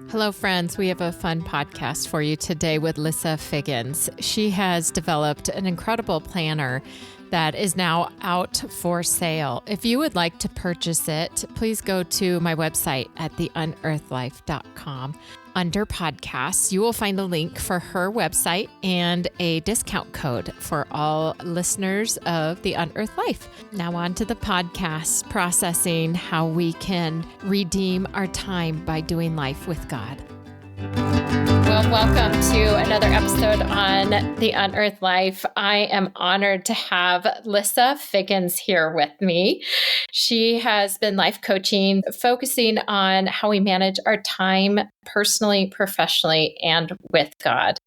Hello, friends. We have a fun podcast for you today with Lissa Figgins. She has developed an incredible planner that is now out for sale. If you would like to purchase it, please go to my website at theunearthlife.com. Under podcasts, you will find a link for her website and a discount code for all listeners of The Unearthed Life. Now on to the podcast, processing how we can redeem our time by doing life with God. Well, welcome to another episode on The Unearthed Life. I am honored to have Lissa Figgins here with me. She has been life coaching, focusing on how we manage our time personally, professionally, and with God.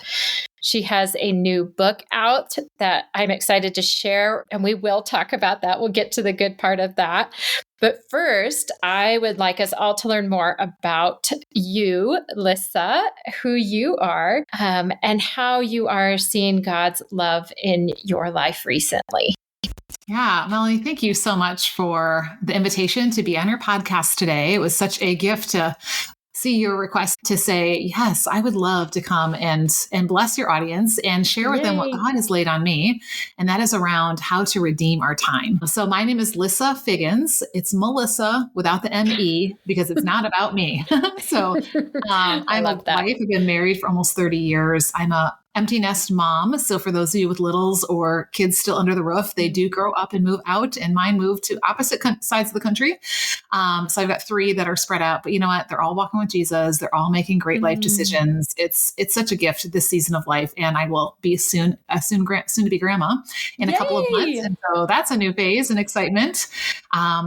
She has a new book out that I'm excited to share, and we will talk about that. We'll get to the good part of that. But first, I would like us all to learn more about you, Lissa, who you are, and how you are seeing God's love in your life recently. Yeah, Melanie, thank you so much for the invitation to be on your podcast today. It was such a gift to see your request to say, yes, I would love to come and bless your audience and share with them what God has laid on me. And that is around how to redeem our time. So my name is Lissa Figgins. It's Melissa without the M-E because it's not about me. So I'm a wife. I've been married for almost 30 years. I'm a empty nest mom. So for those of you with littles or kids still under the roof, they do grow up and move out, and mine moved to opposite sides of the country. So I've got 3 that are spread out, but you know what? They're all walking with Jesus. They're all making great life decisions. It's such a gift this season of life. And I will be soon to be grandma in a couple of months. And so that's a new phase and excitement.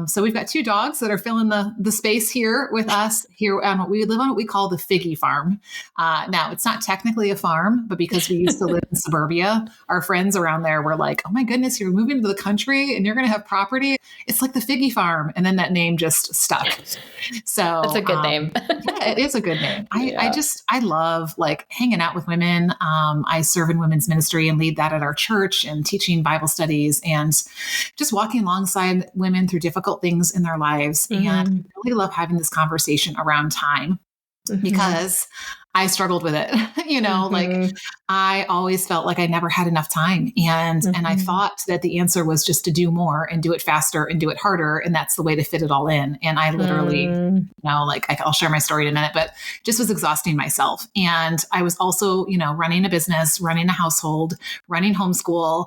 So we've got 2 dogs that are filling the space here with us here on we live on what we call the Figgy farm. Now it's not technically a farm, but because we used to live in suburbia, our friends around there were like, oh my goodness, you're moving to the country and you're going to have property. It's like the Figgy farm. And then that name just stuck. So that's a good name. Yeah, it is a good name. I love like hanging out with women. I serve in women's ministry and lead that at our church and teaching Bible studies and just walking alongside women through difficult things in their lives. And I really love having this conversation around time because I struggled with it, like I always felt like I never had enough time. And I thought that the answer was just to do more and do it faster and do it harder. And that's the way to fit it all in. And I literally, I'll share my story in a minute, but just was exhausting myself. And I was also, running a business, running a household, running homeschool,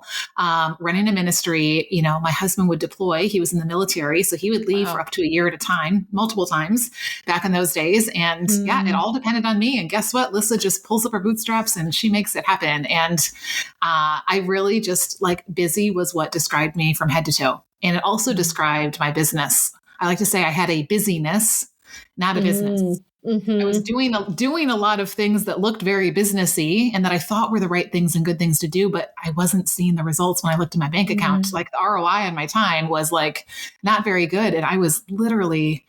running a ministry. My husband would deploy. He was in the military. So he would leave for up to a year at a time, multiple times back in those days. And it all depended on me. And guess what? Lissa just pulls up her bootstraps and she makes it happen. And I really just busy was what described me from head to toe. And it also described my business. I like to say I had a busyness, not a business. I was doing a lot of things that looked very businessy and that I thought were the right things and good things to do, but I wasn't seeing the results when I looked at my bank account. Like the ROI on my time was not very good. And I was literally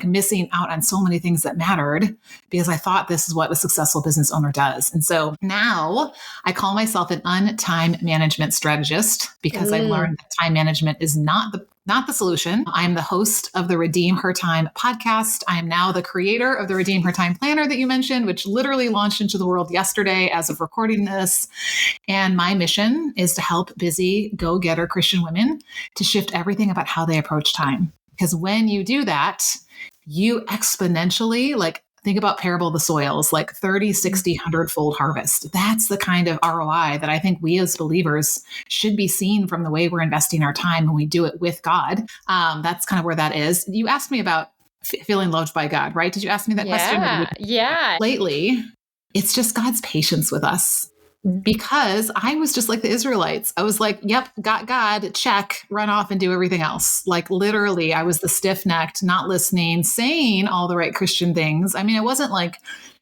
missing out on so many things that mattered because I thought this is what a successful business owner does. And so now I call myself an time management strategist because I learned that time management is not the solution. I'm the host of the Redeem Her Time podcast. I am now the creator of the Redeem Her Time planner that you mentioned, which literally launched into the world yesterday as of recording this. And my mission is to help busy go-getter Christian women to shift everything about how they approach time. Because when you do that, you exponentially think about parable of the soils, 30, 60, 100-fold harvest. That's the kind of ROI that I think we as believers should be seeing from the way we're investing our time when we do it with God. That's kind of where that is. You asked me about feeling loved by God, right? Did you ask me that question? Yeah. Lately, it's just God's patience with us. Because I was just like the Israelites. I was like, yep, got God, check, run off and do everything else. Literally, I was the stiff-necked, not listening, saying all the right Christian things. I mean, it wasn't like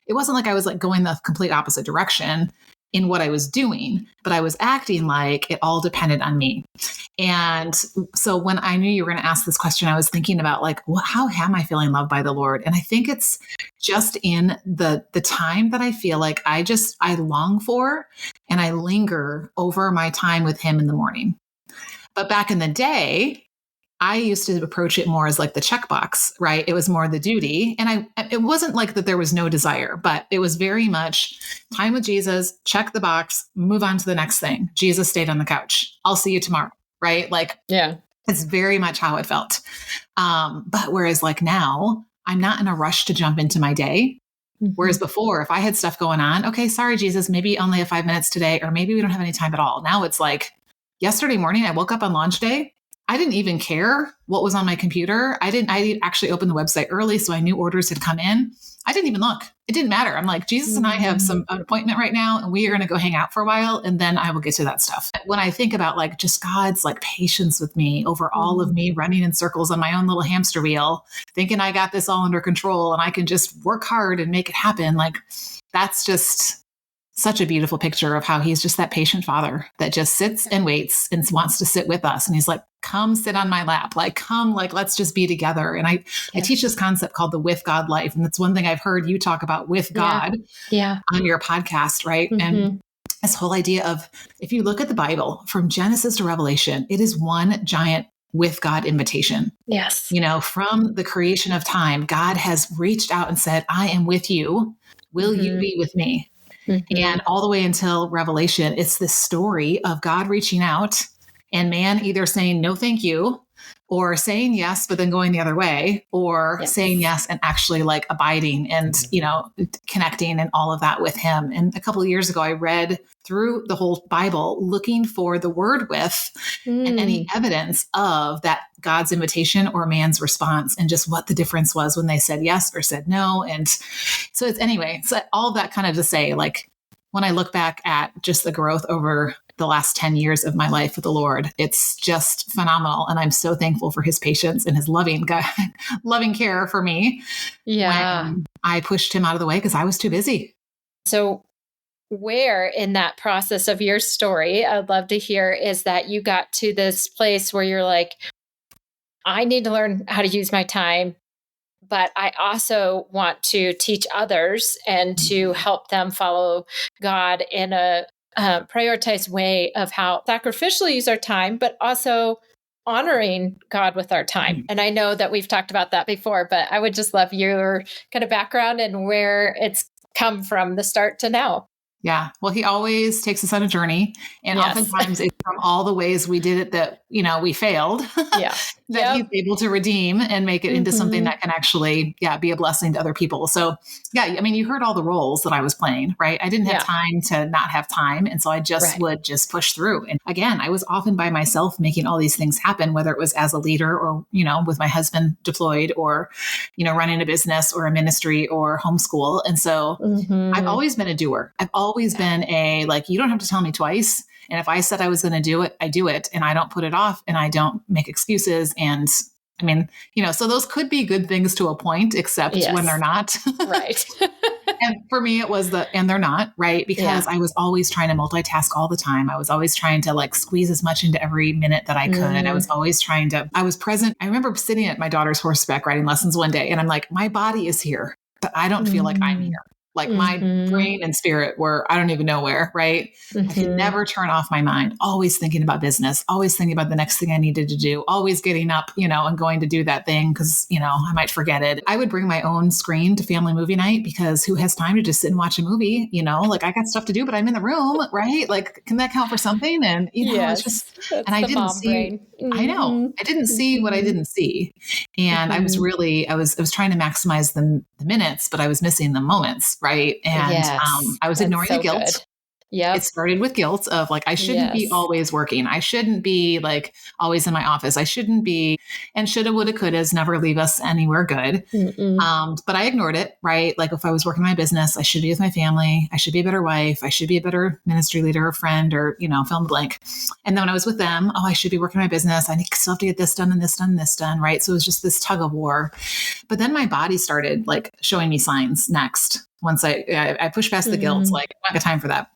I was going the complete opposite direction in what I was doing, but I was acting like it all depended on me. And so when I knew you were going to ask this question, I was thinking about how am I feeling loved by the Lord? And I think it's just in the time that I feel like I long for and I linger over my time with him in the morning. But back in the day, I used to approach it more as like the checkbox, right? It was more the duty. And it wasn't like that there was no desire, but it was very much time with Jesus, check the box, move on to the next thing. Jesus stayed on the couch. I'll see you tomorrow, right? Like, Yeah. it's very much how it felt. But whereas like now, I'm not in a rush to jump into my day. Whereas before, if I had stuff going on, okay, sorry, Jesus, maybe only have 5 minutes today, or maybe we don't have any time at all. Now it's like yesterday morning, I woke up on launch day. I didn't even care what was on my computer. I actually opened the website early, so I knew orders had come in. I didn't even look. It didn't matter. I'm like, Jesus and I have an appointment right now, and we are going to go hang out for a while, and then I will get to that stuff. When I think about like just God's like patience with me over all of me running in circles on my own little hamster wheel, thinking I got this all under control and I can just work hard and make it happen. Like, that's just such a beautiful picture of how he's just that patient father that just sits and waits and wants to sit with us. And he's like, come sit on my lap, like, come, like, let's just be together. And I teach this concept called the with God life. And it's one thing I've heard you talk about with God on your podcast, right? And this whole idea of, if you look at the Bible from Genesis to Revelation, it is one giant with God invitation. Yes. You know, from the creation of time, God has reached out and said, I am with you. Will you be with me? And all the way until Revelation, it's this story of God reaching out and man either saying, no, thank you, or saying yes, but then going the other way, or saying yes and actually like abiding and, you know, connecting and all of that with him. And a couple of years ago, I read through the whole Bible looking for the word with and any evidence of that God's invitation or man's response, and just what the difference was when they said yes or said no. And so it's anyway, so all of that kind of to say, like, when I look back at just the growth over the last 10 years of my life with the Lord, it's just phenomenal. And I'm so thankful for his patience and his loving care for me. Yeah. When I pushed him out of the way because I was too busy. So where in that process of your story, I'd love to hear, is that you got to this place where you're like, I need to learn how to use my time, but I also want to teach others and to help them follow God in a prioritized way of how sacrificially use our time, but also honoring God with our time. And I know that we've talked about that before, but I would just love your kind of background and where it's come from the start to now. Yeah. Well, he always takes us on a journey. And oftentimes it's from all the ways we did it that, you know, we failed, that he's able to redeem and make it into something that can actually, be a blessing to other people. So I mean, you heard all the roles that I was playing, right? I didn't have time to not have time. And so I just would just push through. And again, I was often by myself making all these things happen, whether it was as a leader or, you know, with my husband deployed, or, you know, running a business or a ministry or homeschool. And so I've always been a doer. I've always been a, like, you don't have to tell me twice. And if I said I was going to do it, I do it, and I don't put it off, and I don't make excuses. And I mean, you know, so those could be good things to a point, except when they're not. Right. And for me, it was and they're not, right? Because I was always trying to multitask all the time. I was always trying to like squeeze as much into every minute that I could. I was always I was present. I remember sitting at my daughter's horseback riding lessons one day, and I'm like, my body is here, but I don't feel like I'm here. Like my brain and spirit were, I don't even know where, right? I could never turn off my mind, always thinking about business, always thinking about the next thing I needed to do, always getting up, you know, and going to do that thing because, you know, I might forget it. I would bring my own screen to family movie night because who has time to just sit and watch a movie? You know, like I got stuff to do, but I'm in the room, right? Like, can that count for something? And, you know, it's just, and I didn't see, I know, I didn't see what I didn't see. And I was really, I was trying to maximize the minutes, but I was missing the moments. Right. And I was ignoring the guilt. Yeah. It started with guilt of like, I shouldn't be always working. I shouldn't be like always in my office. I shouldn't be, and shoulda, woulda, couldas never leave us anywhere good. But I ignored it, right? Like if I was working my business, I should be with my family. I should be a better wife. I should be a better ministry leader or friend or, you know, fill in the blank. And then when I was with them, I should be working my business. I still have to get this done and this done and this done. Right. So it was just this tug of war. But then my body started like showing me signs next. Once I pushed past the guilt, like I don't got time for that.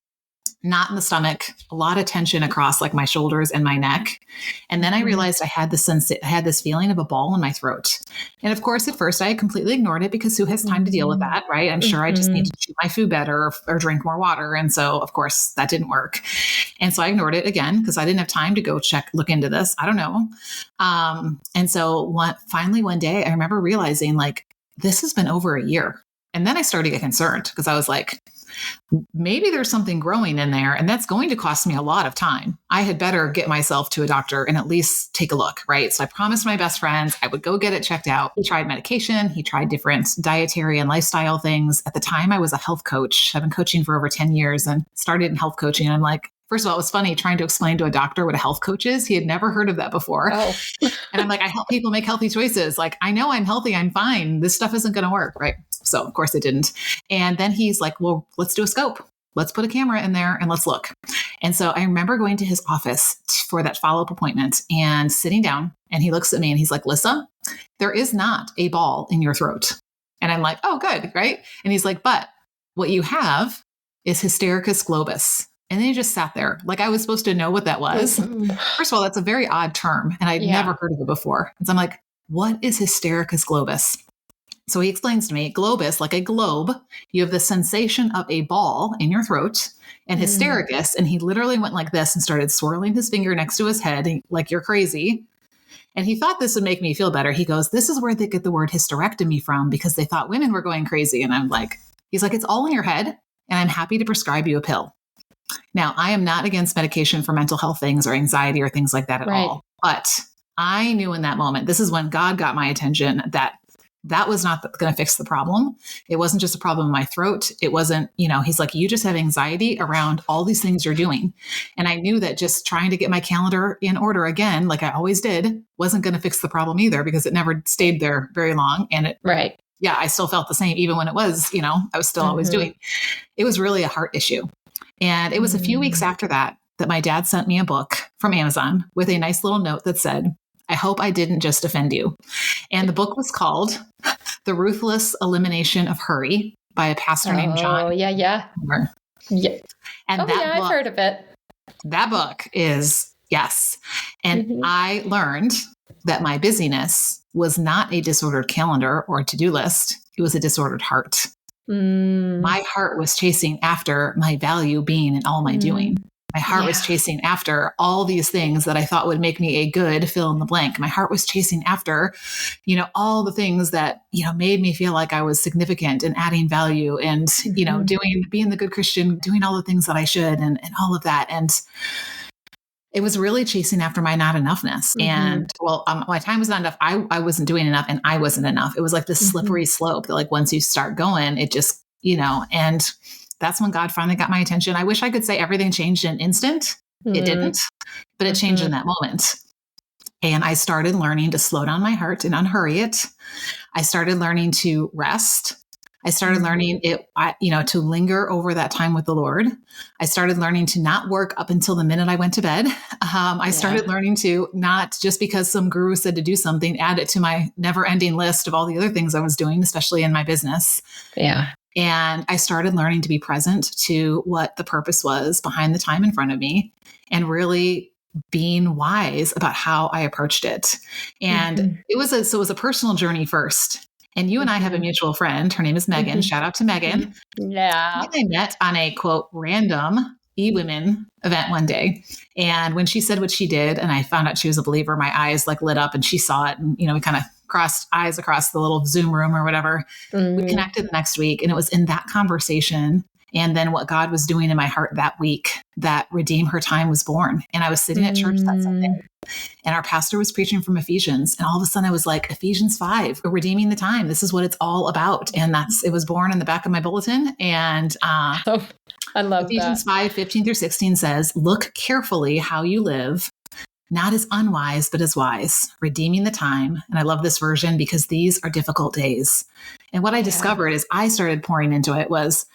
knot in the stomach, a lot of tension across like my shoulders and my neck. And then I realized I had this feeling of a ball in my throat. And of course, at first I completely ignored it because who has time to deal with that, right? I'm sure I just need to chew my food better or drink more water. And so of course that didn't work. And so I ignored it again because I didn't have time to go look into this. I don't know. And so finally one day I remember realizing like, this has been over a year. And then I started to get concerned because I was like, maybe there's something growing in there and that's going to cost me a lot of time. I had better get myself to a doctor and at least take a look, right? So I promised my best friends I would go get it checked out. He tried medication. He tried different dietary and lifestyle things. At the time, I was a health coach. I've been coaching for over 10 years and started in health coaching. I'm like, first of all, it was funny trying to explain to a doctor what a health coach is. He had never heard of that before. Oh. And I'm like, I help people make healthy choices. Like, I know I'm healthy. I'm fine. This stuff isn't going to work, right? So of course it didn't. And then he's like, well, let's do a scope. Let's put a camera in there and let's look. And so I remember going to his office for that follow-up appointment and sitting down, and he looks at me and he's like, Lissa, there is not a ball in your throat. And I'm like, oh, good. Right. And he's like, but what you have is hystericus globus. And then he just sat there like I was supposed to know what that was. First of all, that's a very odd term and I'd never heard of it before. And so I'm like, what is hystericus globus? So he explains to me, globus, like a globe, you have the sensation of a ball in your throat, and hystericus. And he literally went like this and started swirling his finger next to his head, like you're crazy. And he thought this would make me feel better. He goes, this is where they get the word hysterectomy from because they thought women were going crazy. And I'm like, he's like, it's all in your head and I'm happy to prescribe you a pill. Now, I am not against medication for mental health things or anxiety or things like that at all. But I knew in that moment, this is when God got my attention, that was not going to fix the problem. It wasn't just a problem in my throat. It wasn't, he's like, you just have anxiety around all these things you're doing. And I knew that just trying to get my calendar in order again, like I always did, wasn't going to fix the problem either because it never stayed there very long. And I still felt the same even when it was, I was still always doing. It was really a heart issue. And it was a few weeks after that my dad sent me a book from Amazon with a nice little note that said, I hope I didn't just offend you. And the book was called The Ruthless Elimination of Hurry by a pastor named John. Oh, yeah. And I've heard of it. That book is, yes. And I learned that my busyness was not a disordered calendar or to-do list. It was a disordered heart. My heart was chasing after my value being in all my doing. My heart was chasing after all these things that I thought would make me a good fill in the blank. My heart was chasing after, all the things that, made me feel like I was significant and adding value and, being the good Christian, doing all the things that I should and all of that. And it was really chasing after my not enoughness. And my time was not enough. I wasn't doing enough and I wasn't enough. It was like this slippery slope that like once you start going, it just, and that's when God finally got my attention. I wish I could say everything changed in an instant. It didn't, but it changed in that moment. And I started learning to slow down my heart and unhurry it. I started learning to rest. I started learning to linger over that time with the Lord. I started learning to not work up until the minute I went to bed. I started learning to not just because some guru said to do something, add it to my never ending list of all the other things I was doing, especially in my business. Yeah. And I started learning to be present to what the purpose was behind the time in front of me and really being wise about how I approached it. And it was a personal journey first. And you and I have a mutual friend. Her name is Megan. Shout out to Megan. Yeah. I met on a quote, random eWomen event one day. And when she said what she did, and I found out she was a believer, my eyes like lit up and she saw it. And, we kind of crossed eyes across the little Zoom room or whatever. We connected the next week. And it was in that conversation and then what God was doing in my heart that week that Redeem Her Time was born. And I was sitting at church that Sunday and our pastor was preaching from Ephesians. And all of a sudden I was like, Ephesians 5, redeeming the time. This is what it's all about. And it was born in the back of my bulletin. And I love Ephesians 5, 15 through 16 says, look carefully how you live, not as unwise, but as wise, redeeming the time. And I love this version because these are difficult days. And what I discovered as I started pouring into it was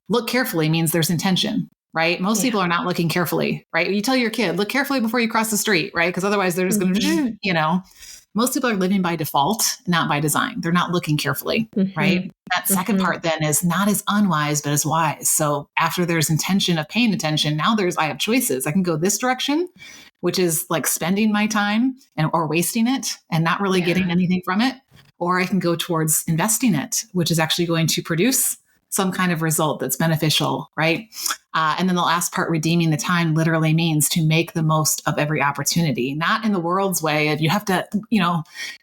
look carefully means there's intention, right? Most people are not looking carefully, right? You tell your kid, look carefully before you cross the street, right? Because otherwise they're just going to, most people are living by default, not by design. They're not looking carefully, right? That second part then is not as unwise, but as wise. So after there's intention of paying attention, now I have choices. I can go this direction, which is like spending my time or wasting it and not really getting anything from it. Or I can go towards investing it, which is actually going to produce some kind of result that's beneficial, right? And then the last part, redeeming the time, literally means to make the most of every opportunity, not in the world's way of you have to,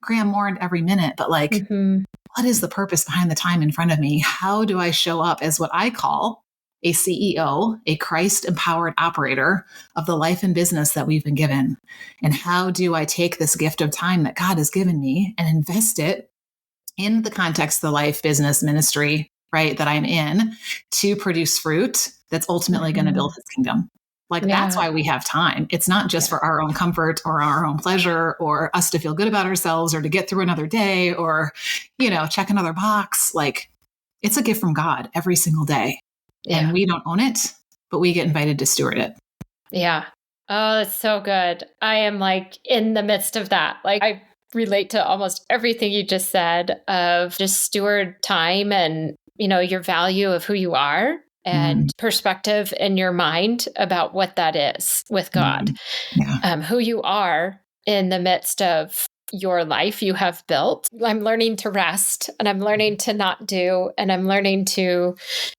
cram more into every minute, but like, what is the purpose behind the time in front of me? How do I show up as what I call a CEO, a Christ-empowered operator of the life and business that we've been given? And how do I take this gift of time that God has given me and invest it in the context of the life, business, ministry, right, that I'm in to produce fruit that's ultimately going to build his kingdom. Like that's why we have time. It's not just for our own comfort or our own pleasure or us to feel good about ourselves or to get through another day or, check another box. Like it's a gift from God every single day. And we don't own it, but we get invited to steward it. Yeah. Oh, that's so good. I am like in the midst of that. Like I relate to almost everything you just said of just steward time and your value of who you are and perspective in your mind about what that is with God, who you are in the midst of your life you have built. I'm learning to rest and I'm learning to not do, and I'm learning to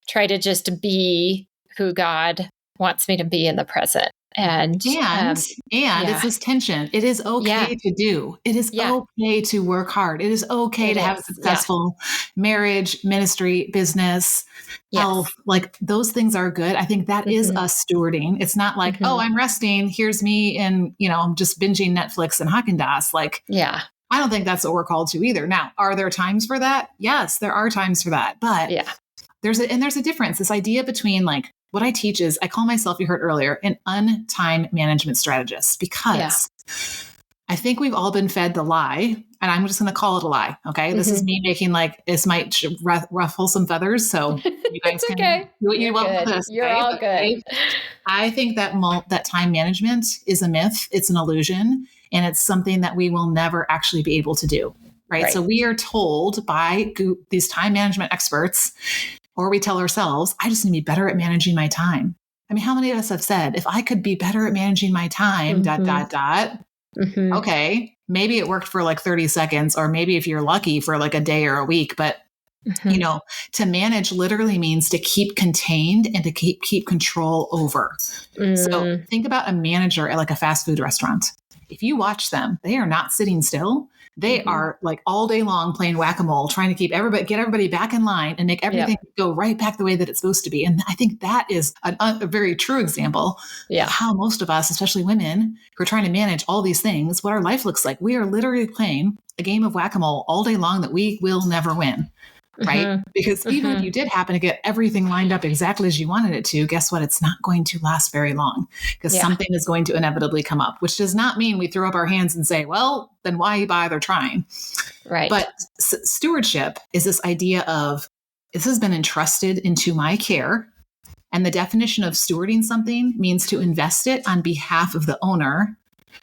try to just be who God wants me to be in the present. And it's this tension. It is okay to do. It is okay to work hard. It is okay to have a successful marriage, ministry, business, health. Like those things are good. I think that is us stewarding. It's not like, oh, I'm resting. Here's me and, I'm just binging Netflix and Haagen-Dazs. Like, I don't think that's what we're called to either. Now, are there times for that? Yes, there are times for that. But there's a difference. This idea between like, what I teach is, I call myself, you heard earlier, an untime management strategist, because I think we've all been fed the lie, and I'm just going to call it a lie. Okay. This is me making this might ruffle some feathers. So you guys can do what you want with this. You're all good. I think that that time management is a myth. It's an illusion, and it's something that we will never actually be able to do. Right. So we are told by these time management experts, or we tell ourselves, I just need to be better at managing my time. I mean, how many of us have said, if I could be better at managing my time, ... Okay, maybe it worked for like 30 seconds, or maybe if you're lucky for like a day or a week. But, to manage literally means to keep contained and to keep control over. So think about a manager at like a fast food restaurant. If you watch them, they are not sitting still. They are like all day long playing whack-a-mole, trying to get everybody back in line and make everything go right back the way that it's supposed to be. And I think that is a very true example of how most of us, especially women who are trying to manage all these things, what our life looks like. We are literally playing a game of whack-a-mole all day long that we will never win. Right? Because even if you did happen to get everything lined up exactly as you wanted it to, guess what? It's not going to last very long, because something is going to inevitably come up, which does not mean we throw up our hands and say, well, then why bother trying? Right. But stewardship is this idea of, this has been entrusted into my care. And the definition of stewarding something means to invest it on behalf of the owner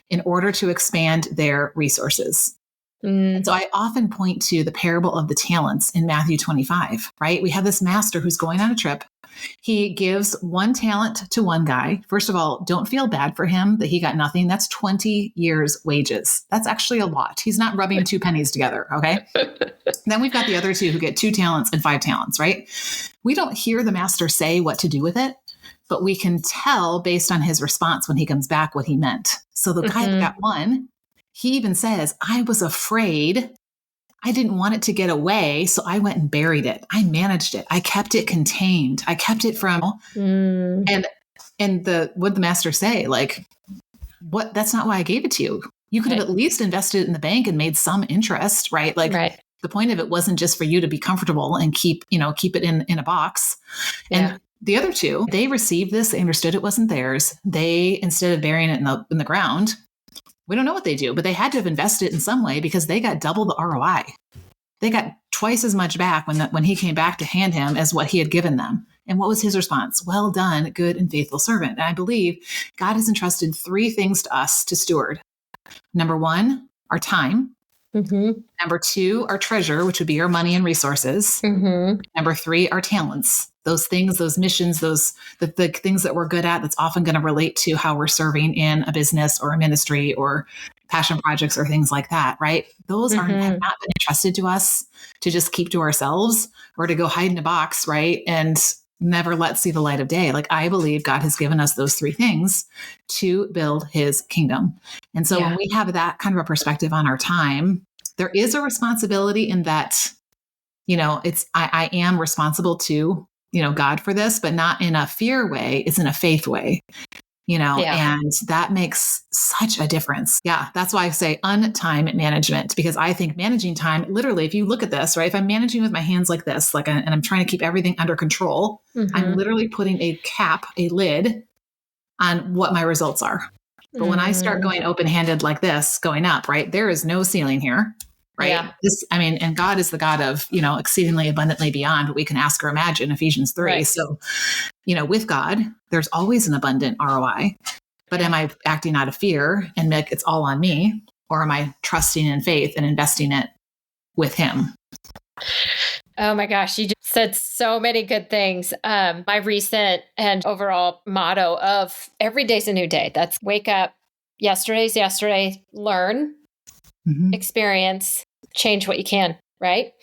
in order to expand their resources. And so I often point to the parable of the talents in Matthew 25, right? We have this master who's going on a trip. He gives one talent to one guy. First of all, don't feel bad for him that he got nothing. That's 20 years' wages. That's actually a lot. He's not rubbing two pennies together, okay? Then we've got the other two who get 2 talents and 5 talents, right? We don't hear the master say what to do with it, but we can tell based on his response when he comes back what he meant. So the guy that got 1, he even says, I was afraid. I didn't want it to get away. So I went and buried it. I managed it. I kept it contained. I kept it from, and what the master say, like, what, that's not why I gave it to you. You could have at least invested it in the bank and made some interest, right? Like the point of it wasn't just for you to be comfortable and keep it in a box. And the other 2, they received this. They understood it wasn't theirs. They, instead of burying it in the ground, we don't know what they do, but they had to have invested it in some way, because they got double the ROI. They got twice as much back when he came back to hand him as what he had given them. And what was his response? Well done, good and faithful servant. And I believe God has entrusted 3 things to us to steward. Number 1, our time. Mm-hmm. Number 2, our treasure, which would be our money and resources. Mm-hmm. Number 3, our talents. Those things, those missions, the things that we're good at, that's often going to relate to how we're serving in a business or a ministry or passion projects or things like that, right? Those have not been entrusted to us to just keep to ourselves or to go hide in a box, right? And never let see the light of day. Like, I believe God has given us those 3 things to build his kingdom. And so when we have that kind of a perspective on our time, there is a responsibility in that, I am responsible to, God for this, but not in a fear way. It's in a faith way, and that makes such a difference. Yeah. That's why I say time management, because I think managing time, literally, if you look at this, right, if I'm managing with my hands like this, and I'm trying to keep everything under control, I'm literally putting a lid on what my results are. But when I start going open-handed like this, going up, right, there is no ceiling here. Right. Yeah. And God is the God of, exceedingly abundantly beyond what we can ask or imagine, Ephesians 3. Right. So, with God, there's always an abundant ROI. But am I acting out of fear and it's all on me? Or am I trusting in faith and investing it with him? Oh my gosh, you just said so many good things. My recent and overall motto of every day's a new day. That's wake up. Yesterday's yesterday, learn, experience, change what you can, right?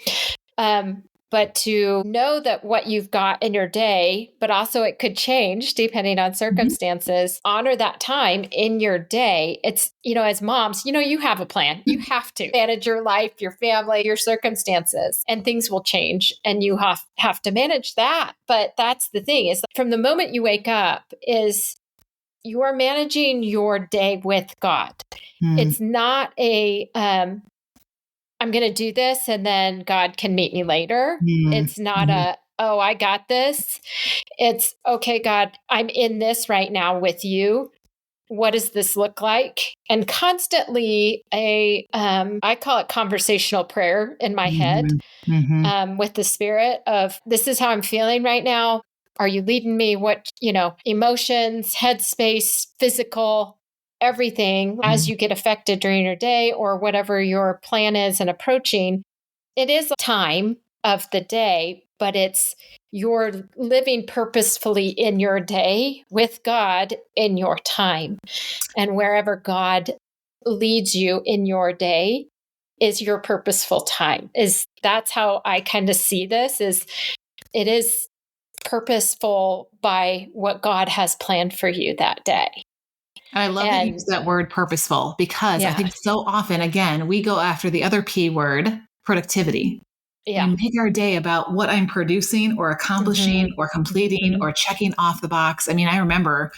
But to know that what you've got in your day, but also it could change depending on circumstances, honor that time in your day. It's, as moms, you have a plan. You have to manage your life, your family, your circumstances, and things will change and you have to manage that. But that's the thing is from the moment you wake up is you are managing your day with God. It's not I'm going to do this and then God can meet me later. It's not I got this. It's, okay, God, I'm in this right now with you. What does this look like? And constantly I call it conversational prayer in my head with the Spirit of, this is how I'm feeling right now. Are you leading me? What, emotions, headspace, physical, everything as you get affected during your day or whatever your plan is and approaching. It is a time of the day, but it's you're living purposefully in your day with God in your time. And wherever God leads you in your day is your purposeful time. That's how I kind of see this is it is purposeful by what God has planned for you that day. And I love that you use that word purposeful, because I think so often, again, we go after the other P word, productivity. Yeah. We make our day about what I'm producing or accomplishing or completing or checking off the box. I remember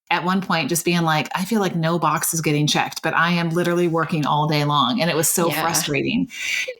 at one point just being like, I feel like no box is getting checked, but I am literally working all day long. And it was so frustrating.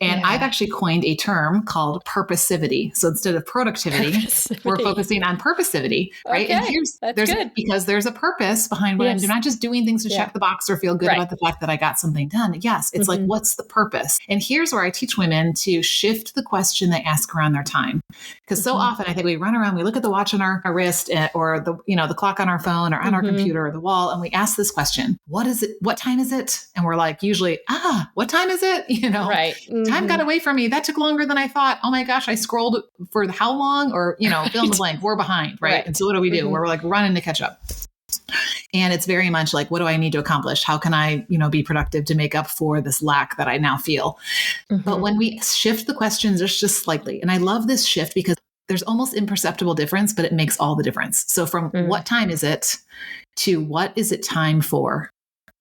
And I've actually coined a term called purposivity. So instead of productivity, we're focusing on purposivity, right? Okay. And there's because there's a purpose behind what I'm doing, not just doing things to check the box or feel good about the fact that I got something done. Yes. It's like, what's the purpose? And here's where I teach women to shift the question they ask around their time. Because so often I think we run around, we look at the watch on our wrist or the clock on our phone or on our computer or the wall, and we ask this question: what is it? What time is it? And we're like, usually, what time is it? Right. Time got away from me. That took longer than I thought. Oh my gosh, I scrolled for how long? Or, fill in the blank. We're behind, right? And so what do we do? We're like running to catch up. And it's very much like, what do I need to accomplish? How can I, be productive to make up for this lack that I now feel? But when we shift the questions just slightly, and I love this shift because there's almost imperceptible difference, but it makes all the difference. So from what time is it to what is it time for?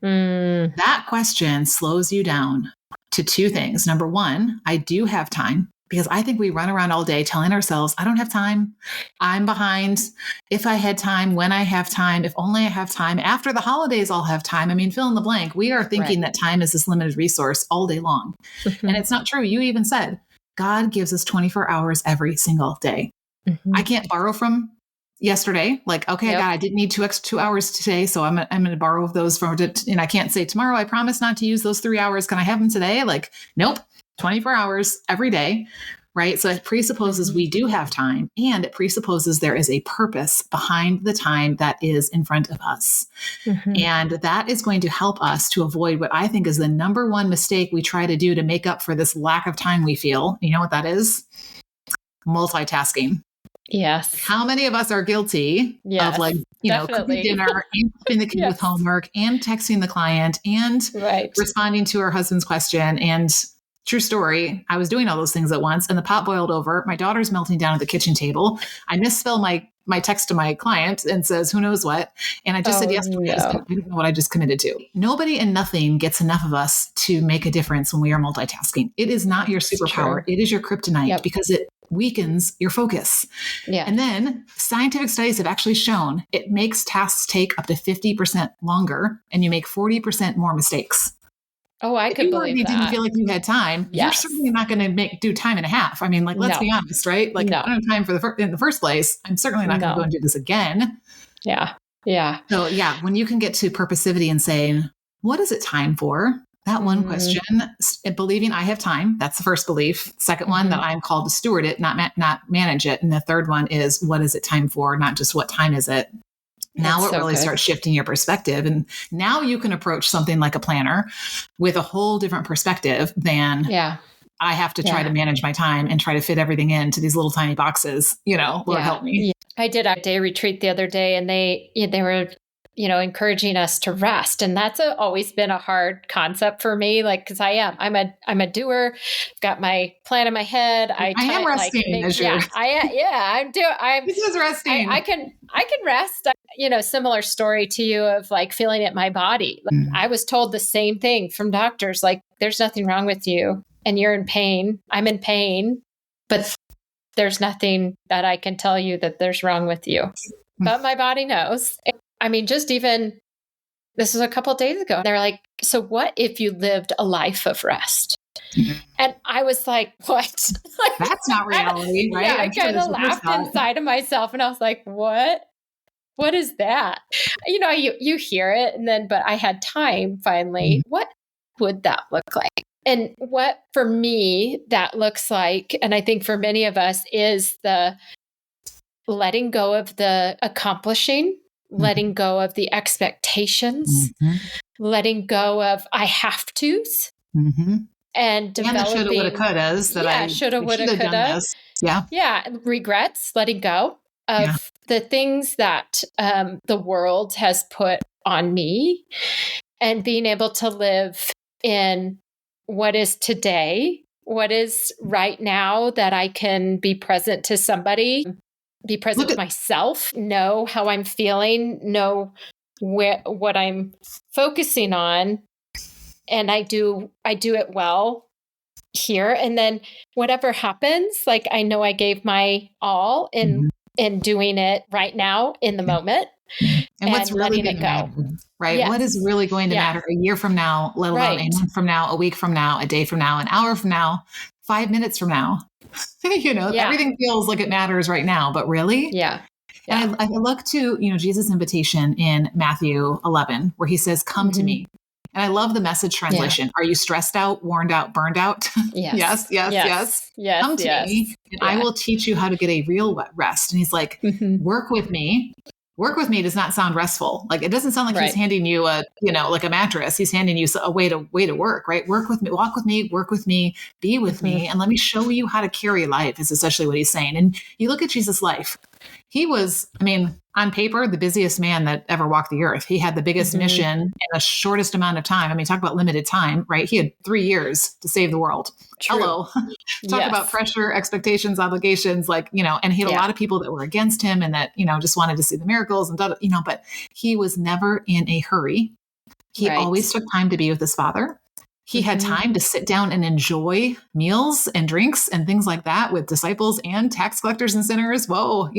That question slows you down to 2 things. Number 1, I do have time, because I think we run around all day telling ourselves, I don't have time. I'm behind. If I had time, when I have time, if only I have time. After the holidays, I'll have time. Fill in the blank. We are thinking that time is this limited resource all day long. And it's not true. You even said, God gives us 24 hours every single day. I can't borrow from yesterday. Like, okay, I didn't need 2 hours today, so I'm going to borrow those from, and I can't say tomorrow, I promise not to use those 3 hours. Can I have them today? Like, nope, 24 hours every day. right? So it presupposes we do have time, and it presupposes there is a purpose behind the time that is in front of us. And that is going to help us to avoid what I think is the number one mistake we try to do to make up for this lack of time we feel. You know what that is? Multitasking. Yes. How many of us are guilty of like, cooking dinner and helping the kid with homework and texting the client and responding to her husband's question? And true story, I was doing all those things at once and the pot boiled over. My daughter's melting down at the kitchen table. I misspell my text to my client and says, who knows what? And I just said yes to my husband. I don't know what I just committed to. Nobody and nothing gets enough of us to make a difference when we are multitasking. It is not your superpower. It is your kryptonite because it weakens your focus. Yeah. And then scientific studies have actually shown it makes tasks take up to 50% longer and you make 40% more mistakes. Oh, I could believe that. If you didn't feel like you had time, you're certainly not going to do time and a half. I mean, like, let's be honest, right? Like, if I don't have time for in the first place, I'm certainly not going to go and do this again. Yeah. Yeah. So when you can get to purposivity and saying, what is it time for? That one question, believing I have time. That's the first belief. Second one, that I'm called to steward it, not manage it. And the third one is, what is it time for? Not just what time is it? Now it really starts shifting your perspective. And now you can approach something like a planner with a whole different perspective than I have to try to manage my time and try to fit everything into these little tiny boxes, Lord help me. Yeah. I did a day retreat the other day and they were encouraging us to rest. And that's always been a hard concept for me. Like, cause I'm a doer. I've got my plan in my head. I am resting. This is resting. I can rest. Similar story to you of like feeling it in my body. Like, I was told the same thing from doctors, like there's nothing wrong with you and you're in pain. I'm in pain, but there's nothing that I can tell you that there's wrong with you, but my body knows. I mean, just even, this was a couple of days ago. They're like, so what if you lived a life of rest? And I was like, what? Like, that's not reality, right? Yeah, I kind of laughed inside of myself and I was like, what? What is that? You hear it and then, but I had time finally. What would that look like? And what for me that looks like, and I think for many of us, is the letting go of the accomplishing, letting go of the expectations, letting go of I have to's, and developing the shoulda, woulda, couldas that I shoulda, woulda, coulda. Yeah, regrets, letting go of the things that the world has put on me, and being able to live in what is today, what is right now, that I can be present to somebody, be present with myself, know how I'm feeling, know what I'm focusing on. And I do it well here. And then whatever happens, like I know I gave my all in doing it right now in the moment. And what's really going to matter, right? Yes. What is really going to matter a year from now, let alone a month from now, a week from now, a day from now, an hour from now, 5 minutes from now? Everything feels like it matters right now, but really? Yeah. And I look to, Jesus' invitation in Matthew 11, where he says, come to me. And I love the Message translation. Are you stressed out, worn out, burned out? Yes. Yes. Come to me and I will teach you how to get a real rest. And he's like, work with me. Work with me does not sound restful. Like, it doesn't sound like he's handing you like a mattress. He's handing you a way to work, right? Work with me, walk with me, work with me, be with me. And let me show you how to carry life is essentially what he's saying. And you look at Jesus' life. He was, on paper, the busiest man that ever walked the earth. He had the biggest mission in the shortest amount of time. Talk about limited time, right? He had 3 years to save the world. True. Hello. Talk about pressure, expectations, obligations, and he had a lot of people that were against him and that, just wanted to see the miracles and, but he was never in a hurry. He always took time to be with his Father. He had time to sit down and enjoy meals and drinks and things like that with disciples and tax collectors and sinners. Whoa,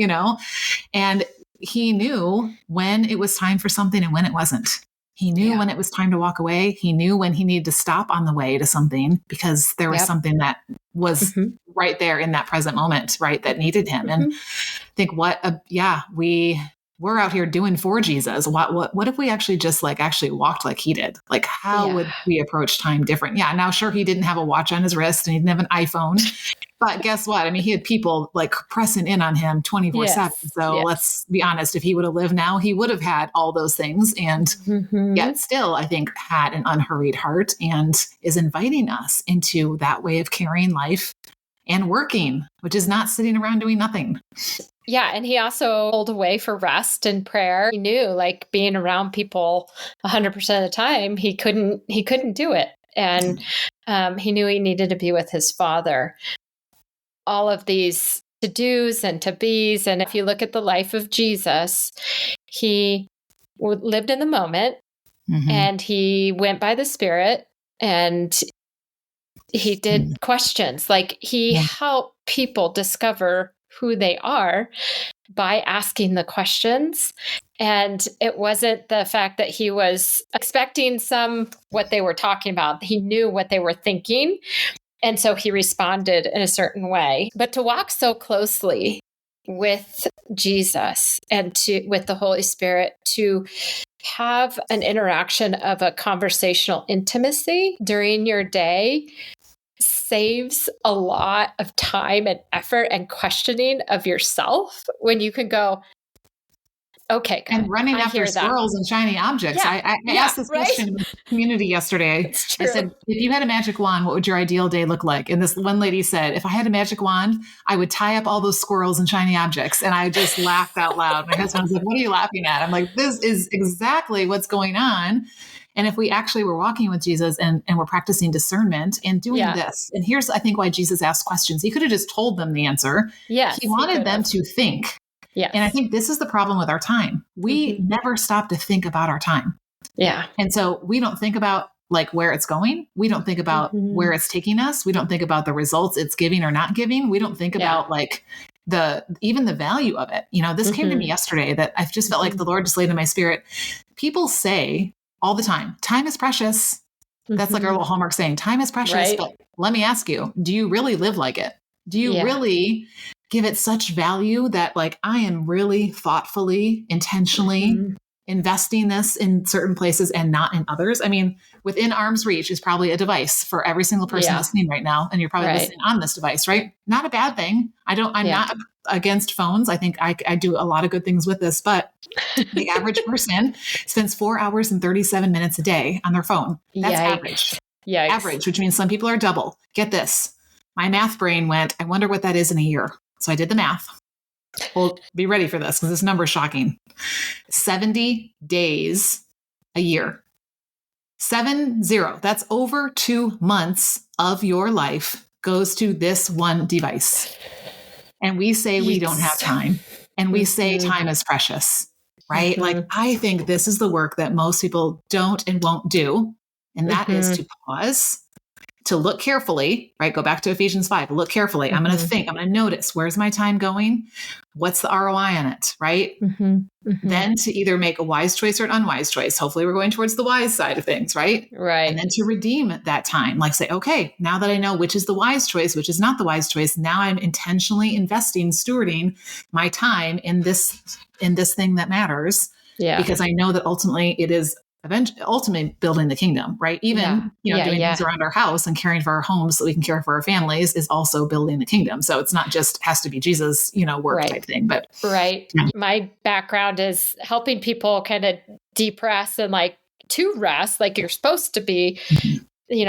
and he knew when it was time for something and when it wasn't. He knew when it was time to walk away. He knew when he needed to stop on the way to something because there was something that was right there in that present moment, right, that needed him. And I think we we're out here doing for Jesus. What if we actually just like actually walked like he did? Like, how would we approach time different? Yeah. Now, sure, he didn't have a watch on his wrist and he didn't have an iPhone, but guess what? I mean, he had people like pressing in on him 24/7. So let's be honest, if he would have lived now, he would have had all those things. And yet still, I think, had an unhurried heart and is inviting us into that way of carrying life and working, which is not sitting around doing nothing. Yeah. And he also pulled away for rest and prayer. He knew like being around people 100% of the time, he couldn't do it. And he knew he needed to be with his Father. All of these to-dos and to-bes. And if you look at the life of Jesus, he lived in the moment and he went by the Spirit and he did questions. Like he helped people discover who they are by asking the questions. And it wasn't the fact that he was expecting what they were talking about. He knew what they were thinking. And so he responded in a certain way. But to walk so closely with Jesus and with the Holy Spirit, to have an interaction of a conversational intimacy during your day saves a lot of time and effort and questioning of yourself when you can go, okay, God, and running after squirrels and shiny objects. I asked this question in the community yesterday. I said, if you had a magic wand, what would your ideal day look like? And this one lady said, if I had a magic wand, I would tie up all those squirrels and shiny objects. And I just laughed out loud. My husband was like, what are you laughing at? I'm like, this is exactly what's going on. And if we actually were walking with Jesus and we're practicing discernment and doing this, and here's, I think, why Jesus asked questions. He could have just told them the answer. Yes, he wanted them to think. Yeah. And I think this is the problem with our time. We never stop to think about our time. Yeah. And so we don't think about like where it's going. We don't think about where it's taking us. We don't think about the results it's giving or not giving. We don't think about like even the value of it. You know, this came to me yesterday that I've just felt like the Lord just laid in my spirit. People say all the time, time is precious. That's like our little homework saying, time is precious. Right. But let me ask you, do you really live like it? Do you really give it such value that like, I am really thoughtfully, intentionally investing this in certain places and not in others? I mean, within arm's reach is probably a device for every single person listening right now. And you're probably listening on this device, right? Not a bad thing. I'm not against phones. I think I do a lot of good things with this, but the average person spends 4 hours and 37 minutes a day on their phone. That's average. Yikes. Average, which means some people are double. Get this. My math brain went, I wonder what that is in a year. So I did the math. Well, be ready for this because this number is shocking. 70 days a year. 70. That's over 2 months of your life goes to this one device. And we say we don't have time. And we say time is precious, right? Like, I think this is the work that most people don't and won't do. And that is to pause, to look carefully, right? Go back to Ephesians 5, look carefully. I'm going to think, I'm going to notice, where's my time going? What's the ROI on it, right? Then to either make a wise choice or an unwise choice. Hopefully we're going towards the wise side of things, right? Right. And then to redeem that time, like say, okay, now that I know which is the wise choice, which is not the wise choice, now I'm intentionally investing, stewarding my time in this thing that matters. Yeah. Because I know that ultimately it is ultimately building the kingdom, right? Even, doing things around our house and caring for our homes so we can care for our families is also building the kingdom. So it's not just has to be Jesus, work type thing, but. Right. Yeah. My background is helping people kind of depress and like to rest, like you're supposed to be,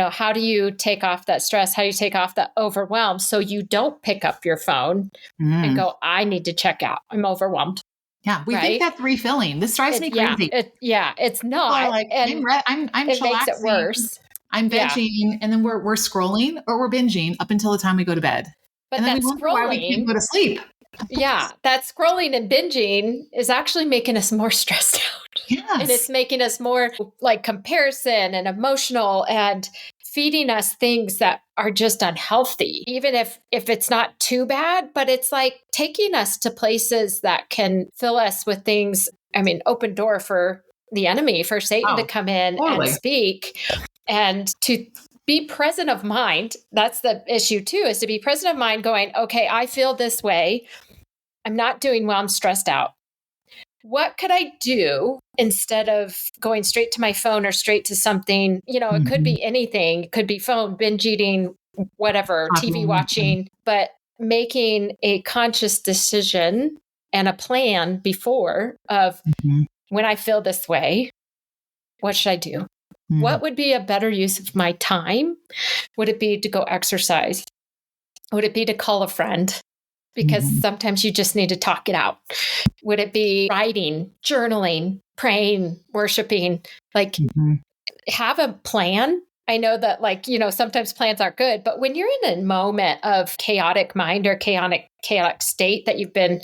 how do you take off that stress? How do you take off that overwhelm? So you don't pick up your phone and go, I need to check out. I'm overwhelmed. Yeah, we think that's refilling. This drives me crazy. It's not. Like, I'm it makes it worse. I'm vegging, and then we're scrolling or we're binging up until the time we go to bed. But and then that we wonder why we can't go to sleep. That scrolling and binging is actually making us more stressed out. Yes. And it's making us more like comparison and emotional and feeding us things that are just unhealthy, even if it's not too bad, but it's like taking us to places that can fill us with things. I mean, open door for the enemy, for Satan to come in and speak, and to be present of mind. That's the issue too, is to be present of mind going, okay, I feel this way. I'm not doing well. I'm stressed out. what could I do instead of going straight to my phone or straight to something? It could be anything. It could be phone, binge eating, whatever, TV watching, but making a conscious decision and a plan before of when I feel this way, what should I do? What would be a better use of my time? Would it be to go exercise? Would it be to call a friend? Because sometimes you just need to talk it out. Would it be writing, journaling, praying, worshiping? Like, have a plan. I know that, sometimes plans aren't good, but when you're in a moment of chaotic mind or chaotic state that you've been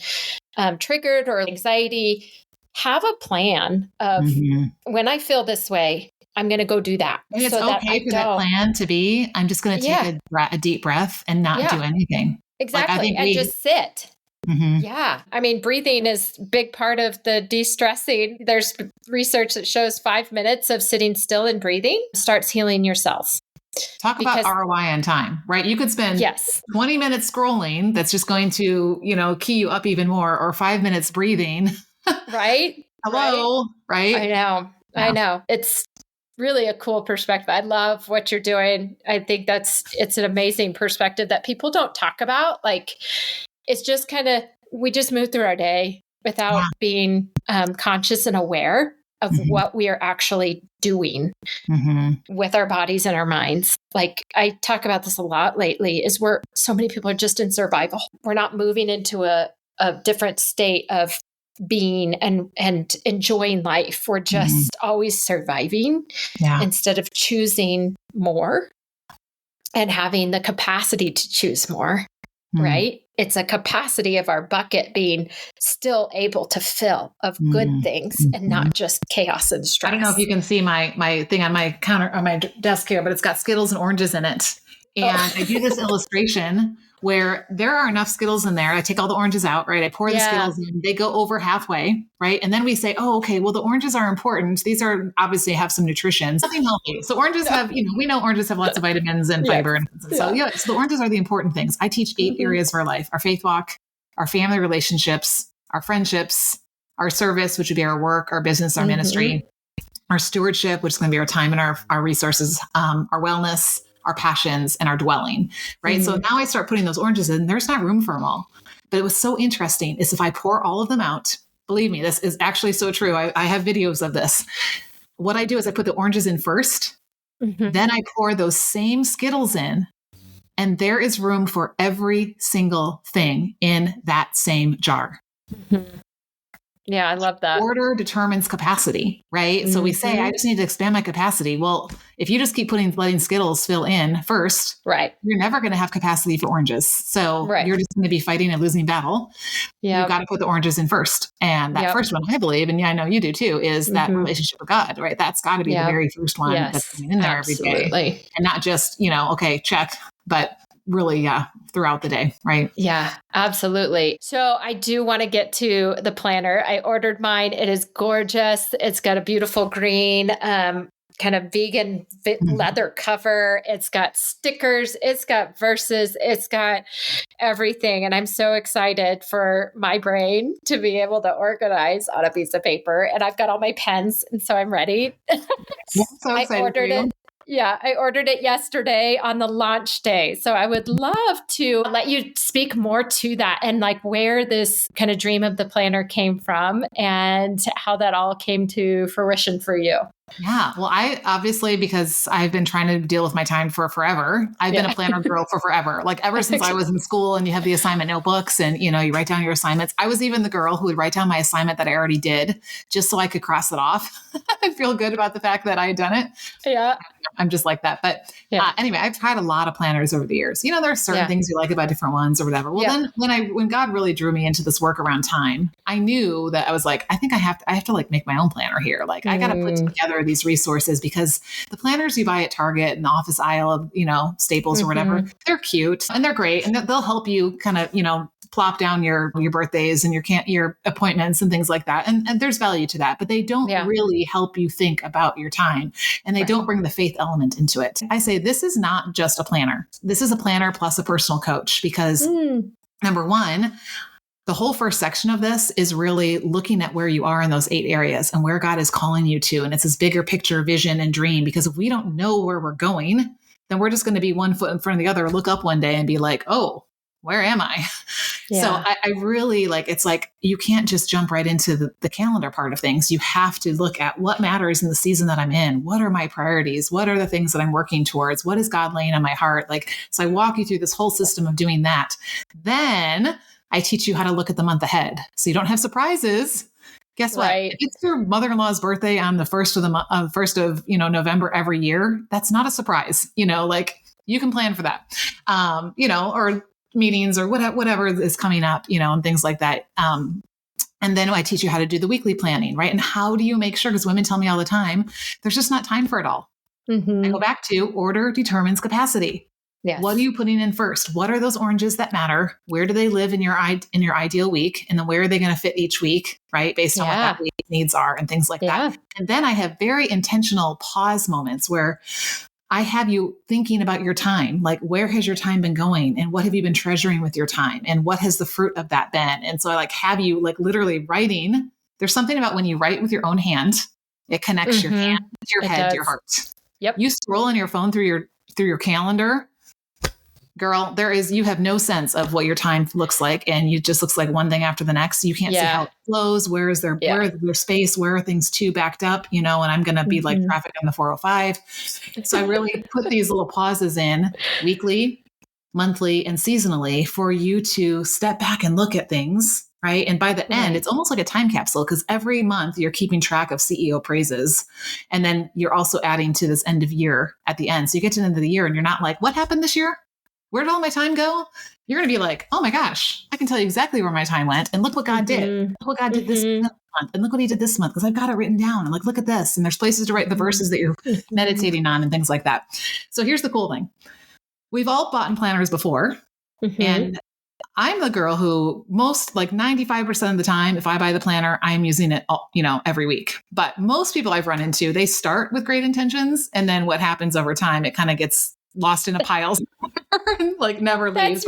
triggered or anxiety, have a plan of when I feel this way, I'm going to go do that. And it's okay for that plan to be, I'm just going to take a deep breath and not do anything. Exactly. And just sit. Yeah. I mean, breathing is a big part of the de-stressing. There's research that shows 5 minutes of sitting still and breathing starts healing your cells. Talk about ROI on time, right? You could spend 20 minutes scrolling. That's just going to, key you up even more, or 5 minutes breathing. Right. Hello. Right. I know. Yeah. I know. It's really a cool perspective. I love what you're doing. I think it's an amazing perspective that people don't talk about. Like, it's just we just move through our day without being conscious and aware of what we are actually doing with our bodies and our minds. Like, I talk about this a lot lately, is so many people are just in survival. We're not moving into a different state of being and enjoying life. We're just always surviving instead of choosing more and having the capacity to choose more, right? It's a capacity of our bucket being still able to fill of good things and not just chaos and stress. I don't know if you can see my thing on my counter, on my desk here, but it's got Skittles and oranges in it. And I do this illustration where there are enough Skittles in there. I take all the oranges out, right? I pour the Skittles in, they go over halfway, right? And then we say, oh, okay, well, the oranges are important. These are obviously have some nutrition, something healthy. So oranges have, we know oranges have lots of vitamins and fiber. And so the oranges are the important things. I teach 8 areas of our life: our faith walk, our family relationships, our friendships, our service, which would be our work, our business, our ministry, our stewardship, which is going to be our time and our resources, our wellness, our passions, and our dwelling, right? So now I start putting those oranges in. There's not room for them all. But it was so interesting is if I pour all of them out, believe me, this is actually so true. I have videos of this. What I do is I put the oranges in first, then I pour those same Skittles in, and there is room for every single thing in that same jar. Yeah, I love that. Order determines capacity, right? So we say, I just need to expand my capacity. Well, if you just keep letting Skittles fill in first, right, you're never going to have capacity for oranges. So you're just going to be fighting a losing battle. You've got to put the oranges in first. And that first one, I believe, and I know you do too, is that relationship with God, right? That's got to be the very first one that's coming in there every day. And not just, okay, check, but really, throughout the day, right? Yeah, absolutely. So I do want to get to the planner. I ordered mine. It is gorgeous. It's got a beautiful green, kind of vegan leather cover. It's got stickers. It's got verses. It's got everything. And I'm so excited for my brain to be able to organize on a piece of paper. And I've got all my pens. And so I'm ready. So I ordered it. Yeah, I ordered it yesterday on the launch day. So I would love to let you speak more to that and like where this kind of dream of the planner came from and how that all came to fruition for you. Yeah. Well, I obviously, because I've been trying to deal with my time for forever, I've been a planner girl for forever. Like ever since I was in school and you have the assignment notebooks and, you write down your assignments. I was even the girl who would write down my assignment that I already did just so I could cross it off. I feel good about the fact that I had done it. Yeah. I'm just like that. But anyway, I've tried a lot of planners over the years. There are certain things you like about different ones or whatever. Well, then when God really drew me into this work around time, I knew that I was like, I think I have to like make my own planner here. Like I got to put together these resources because the planners you buy at Target and the office aisle of, Staples or whatever, they're cute and they're great. And they'll help you kind of, plop down your birthdays and your appointments and things like that. And there's value to that, but they don't really help you think about your time and they don't bring the faith element into it. I say, this is not just a planner. This is a planner plus a personal coach because number one, the whole first section of this is really looking at where you are in those 8 areas and where God is calling you to. And it's this bigger picture, vision, and dream, because if we don't know where we're going, then we're just going to be one foot in front of the other, look up one day and be like, oh, where am I? Yeah. So I really it's like, you can't just jump right into the calendar part of things. You have to look at what matters in the season that I'm in. What are my priorities? What are the things that I'm working towards? What is God laying on my heart? So I walk you through this whole system of doing that. Then I teach you how to look at the month ahead. So you don't have surprises. Guess what? Right. If it's your mother-in-law's birthday on the first of November every year, that's not a surprise. You can plan for that. Or meetings or whatever is coming up, and things like that. And then I teach you how to do the weekly planning, right? And how do you make sure, because women tell me all the time, there's just not time for it all. Mm-hmm. I go back to order determines capacity. Yes. What are you putting in first? What are those oranges that matter? Where do they live in your ideal week? And then where are they going to fit each week, right? Based on what that week's needs are and things like that. And then I have very intentional pause moments where I have you thinking about your time, where has your time been going and what have you been treasuring with your time and what has the fruit of that been? And so I have you literally writing. There's something about when you write with your own hand, it connects your hand to your head, to your heart. Yep. You scroll on your phone through your calendar, girl, you have no sense of what your time looks like. And it just looks like one thing after the next. You can't see how it flows. Where is there space? Where are things too backed up? And I'm going to be like traffic on the 405. So I really put these little pauses in weekly, monthly, and seasonally for you to step back and look at things. Right. And by the end, it's almost like a time capsule, because every month you're keeping track of CEO praises. And then you're also adding to this end of year at the end. So you get to the end of the year and you're not like, what happened this year? Where did all my time go? You're going to be like, oh my gosh, I can tell you exactly where my time went. And look what God did. Look what God did this month. And look what he did this month, because I've got it written down. And look at this. And there's places to write the verses that you're meditating on and things like that. So here's the cool thing. We've all bought in planners before. And I'm the girl who 95% of the time, if I buy the planner, I'm using it, every week. But most people I've run into, they start with great intentions. And then what happens over time, it kind of gets lost in a pile and never leaves.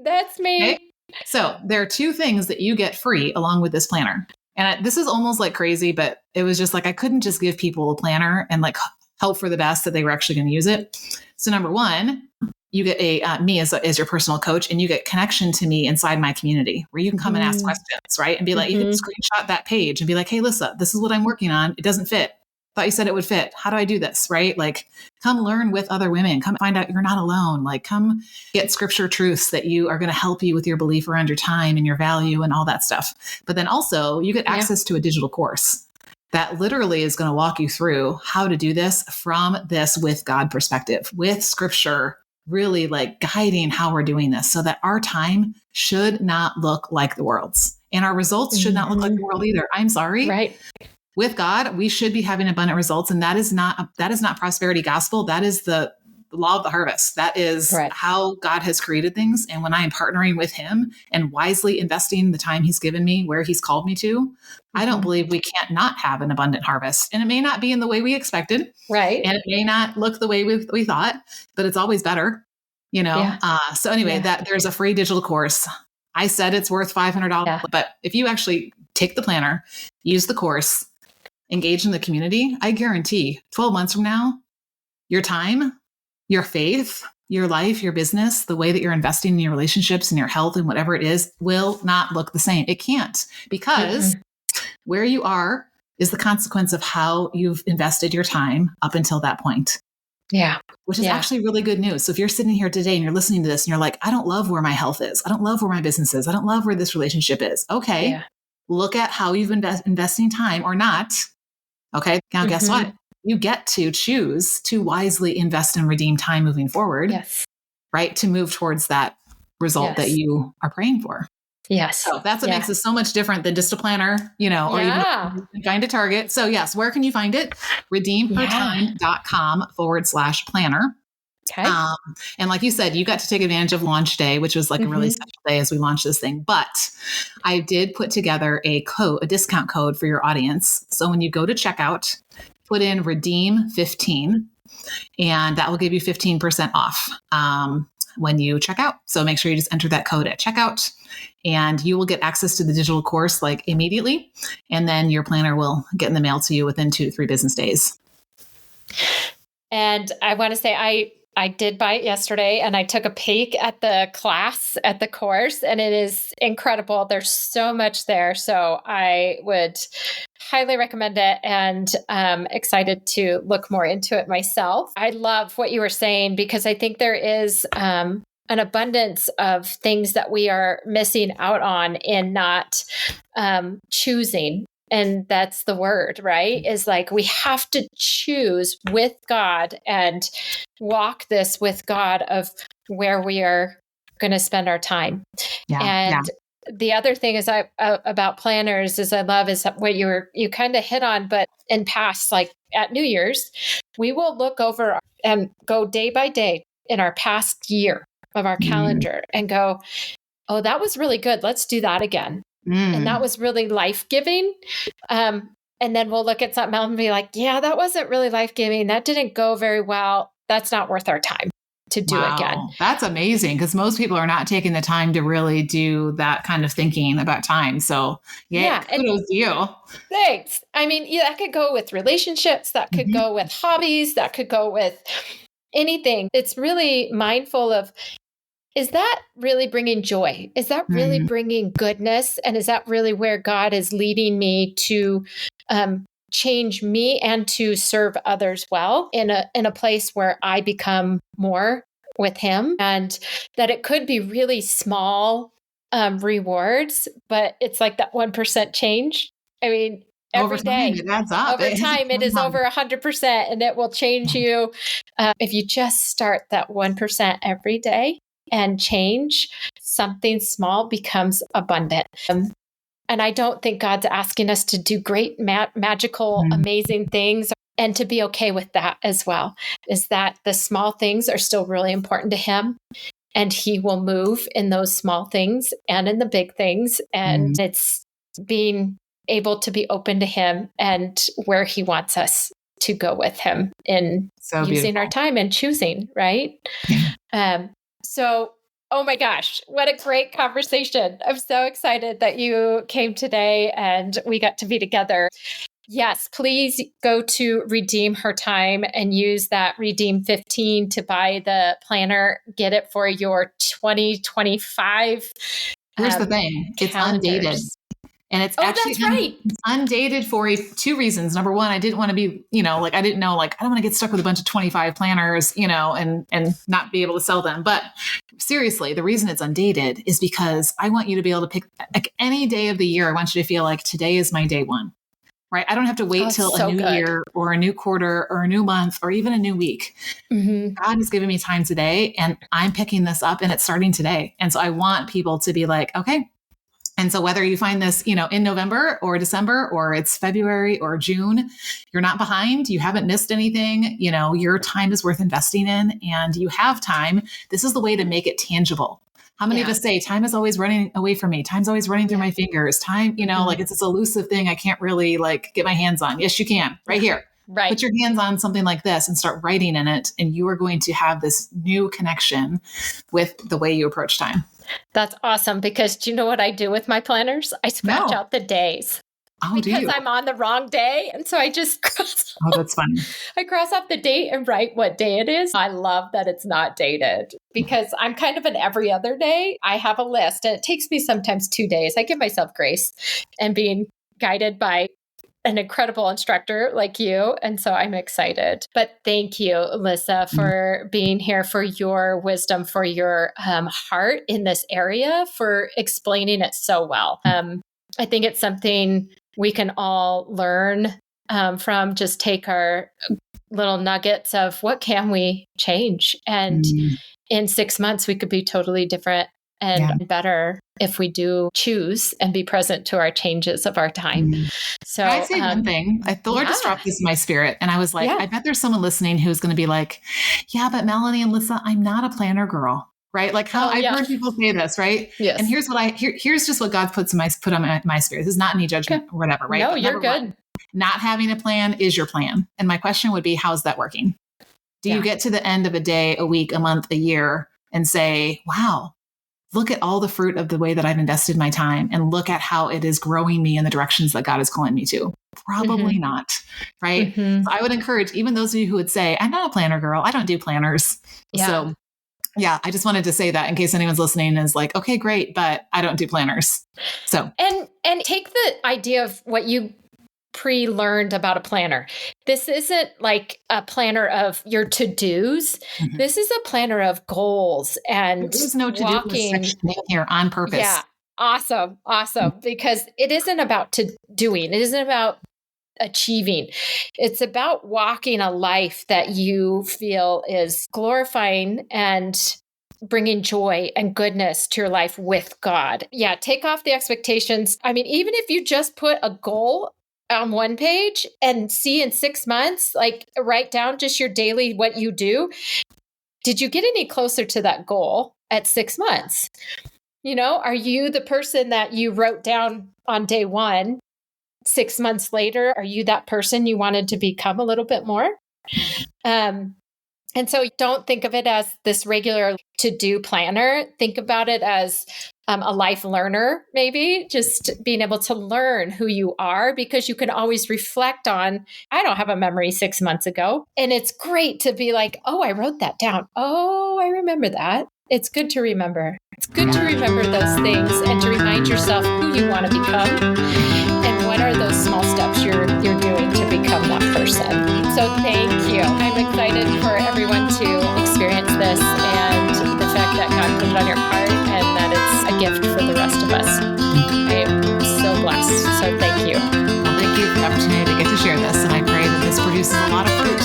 That's me. Okay? So there are 2 things that you get free along with this planner. And this is almost crazy, but it was just I couldn't just give people a planner and hope for the best that they were actually going to use it. So number 1, you get me as your personal coach, and you get connection to me inside my community where you can come and ask questions, right? And be like, you can screenshot that page and be like, hey, Lissa, this is what I'm working on. It doesn't fit. Thought you said it would fit. How do I do this? Right? Come learn with other women. Come find out you're not alone. Come get scripture truths that you are going to help you with your belief around your time and your value and all that stuff. But then also you get access to a digital course that literally is going to walk you through how to do this from this with God perspective, with scripture, really guiding how we're doing this so that our time should not look like the world's, and our results should not look like the world either. I'm sorry. Right. With God, we should be having abundant results. And that is not prosperity gospel. That is the law of the harvest. That is how God has created things. And when I am partnering with him and wisely investing the time he's given me where he's called me to, I don't believe we can't not have an abundant harvest. And it may not be in the way we expected. Right. And it may not look the way we thought, but it's always better, So anyway, that there's a free digital course. I said it's worth $500, but if you actually take the planner, use the course, engage in the community, I guarantee 12 months from now, your time, your faith, your life, your business, the way that you're investing in your relationships and your health and whatever it is will not look the same. It can't, because where you are is the consequence of how you've invested your time up until that point. Yeah. Which is actually really good news. So if you're sitting here today and you're listening to this and you're like, I don't love where my health is. I don't love where my business is. I don't love where this relationship is. Okay. Yeah. Look at how you've investing time or not. Okay. Now, guess what? You get to choose to wisely invest and redeem time moving forward. Yes. Right. To move towards that result that you are praying for. Yes. So that's what makes it so much different than just a planner, or even find a target. So yes, where can you find it? redeemhertime.com/planner. Okay. And like you said, you got to take advantage of launch day, which was a really special day as we launched this thing. But I did put together a discount code for your audience. So when you go to checkout, put in redeem 15, and that will give you 15% off. when you check out. So make sure you just enter that code at checkout and you will get access to the digital course like immediately. And then your planner will get in the mail to you within 2 to 3 business days. And I want to say, I did buy it yesterday and I took a peek at the class, at the course, and it is incredible. There's so much there. So I would highly recommend it and excited to look more into it myself. I love what you were saying because I think there is an abundance of things that we are missing out on in not choosing. And that's the word, right? Is like we have to choose with God and walk this with God of where we are going to spend our time. And the other thing is about planners is I love is what you kind of hit on, but in past, like at New Year's, we will look over and go day by day in our past year of our calendar and go, oh, that was really good. Let's do that again. And that was really life-giving. And then we'll look at something else and be like, yeah, that wasn't really life-giving. That didn't go very well. That's not worth our time to do again. That's amazing because most people are not taking the time to really do that kind of thinking about time. So kudos to you. Thanks. I mean, that could go with relationships. That could go with hobbies. That could go with anything. It's really mindful of, is that really bringing joy? Is that really bringing goodness? And is that really where God is leading me to change me and to serve others well in a place where I become more with Him? And that it could be really small rewards, but it's like that 1% change. I mean, every day, it adds up. Over time, it is over 100%, and it will change you if you just start that 1% every day. And change, something small becomes abundant. And I don't think God's asking us to do great, magical, amazing things and to be okay with that as well. Is that the small things are still really important to Him and He will move in those small things and in the big things. And it's being able to be open to Him and where He wants us to go with Him in using our time and choosing, right? So, oh my gosh, what a great conversation. I'm so excited that you came today and we got to be together. Yes, please go to Redeem Her Time and use that Redeem 15 to buy the planner. Get it for your 2025. Here's the thing. It's undated. And it's actually it's undated for 2 reasons. Number one, I didn't want to be, I didn't know, I don't want to get stuck with a bunch of 25 planners, and not be able to sell them. But seriously, the reason it's undated is because I want you to be able to pick like any day of the year. I want you to feel like today is my day one, right? I don't have to wait till a new year or a new quarter or a new month or even a new week. God has given me time today and I'm picking this up and it's starting today. And so I want people to be like, okay. And so whether you find this, in November or December, or it's February or June, you're not behind, you haven't missed anything, your time is worth investing in and you have time. This is the way to make it tangible. How many of us say time is always running away from me? Time's always running through my fingers. Time, it's this elusive thing I can't really get my hands on. Yes, you can right here. Right. Put your hands on something like this and start writing in it. And you are going to have this new connection with the way you approach time. That's awesome. Because do you know what I do with my planners? I scratch out the days. Oh, because I'm on the wrong day. And so I just cross that's funny. I cross off the date and write what day it is. I love that it's not dated because I'm kind of an every other day. I have a list and it takes me sometimes 2 days. I give myself grace and being guided by an incredible instructor like you. And so I'm excited. But thank you, Lissa, for being here, for your wisdom, for your heart in this area, for explaining it so well. I think it's something we can all learn from, just take our little nuggets of what can we change. And in 6 months, we could be totally different and better if we do choose and be present to our changes of our time. So I'd say one thing. The Lord just dropped this in my spirit. And I was like, I bet there's someone listening who's going to be like, yeah, but Melanie and Lissa, I'm not a planner girl. Right? Like how I've heard people say this, right? Yes. And here's what here's just what God put on my spirit. This is not any judgment or whatever, right? No, but you're good. One, not having a plan is your plan. And my question would be, how's that working? Do you get to the end of a day, a week, a month, a year, and say, wow, look at all the fruit of the way that I've invested my time and look at how it is growing me in the directions that God is calling me to? Probably not, right? So I would encourage even those of you who would say, I'm not a planner girl. I don't do planners. Yeah. So yeah, I just wanted to say that in case anyone's listening is like, okay, great, but I don't do planners. So, and take the idea of what you pre-learned about a planner. This isn't like a planner of your to-dos. This is a planner of goals and there's no to-do list section here on purpose. Yeah. Awesome. Because it isn't about doing. It isn't about achieving. It's about walking a life that you feel is glorifying and bringing joy and goodness to your life with God. Yeah. Take off the expectations. I mean, even if you just put a goal on one page and see in 6 months, like write down just your daily, what you do. Did you get any closer to that goal at 6 months? Are you the person that you wrote down on day one, 6 months later? Are you that person you wanted to become a little bit more? And so don't think of it as this regular to-do planner. Think about it as a life learner, maybe just being able to learn who you are, because you can always reflect on, I don't have a memory 6 months ago. And it's great to be like, oh, I wrote that down. Oh, I remember that. It's good to remember. It's good to remember those things and to remind yourself who you want to become and what are those small steps you're doing to become that person. So thank you. I'm excited for everyone to experience this and the fact that God put it on your heart and that it's a gift for the rest of us. I am so blessed. So thank you. Well, thank you for the opportunity to get to share this. And I pray that this produces a lot of fruit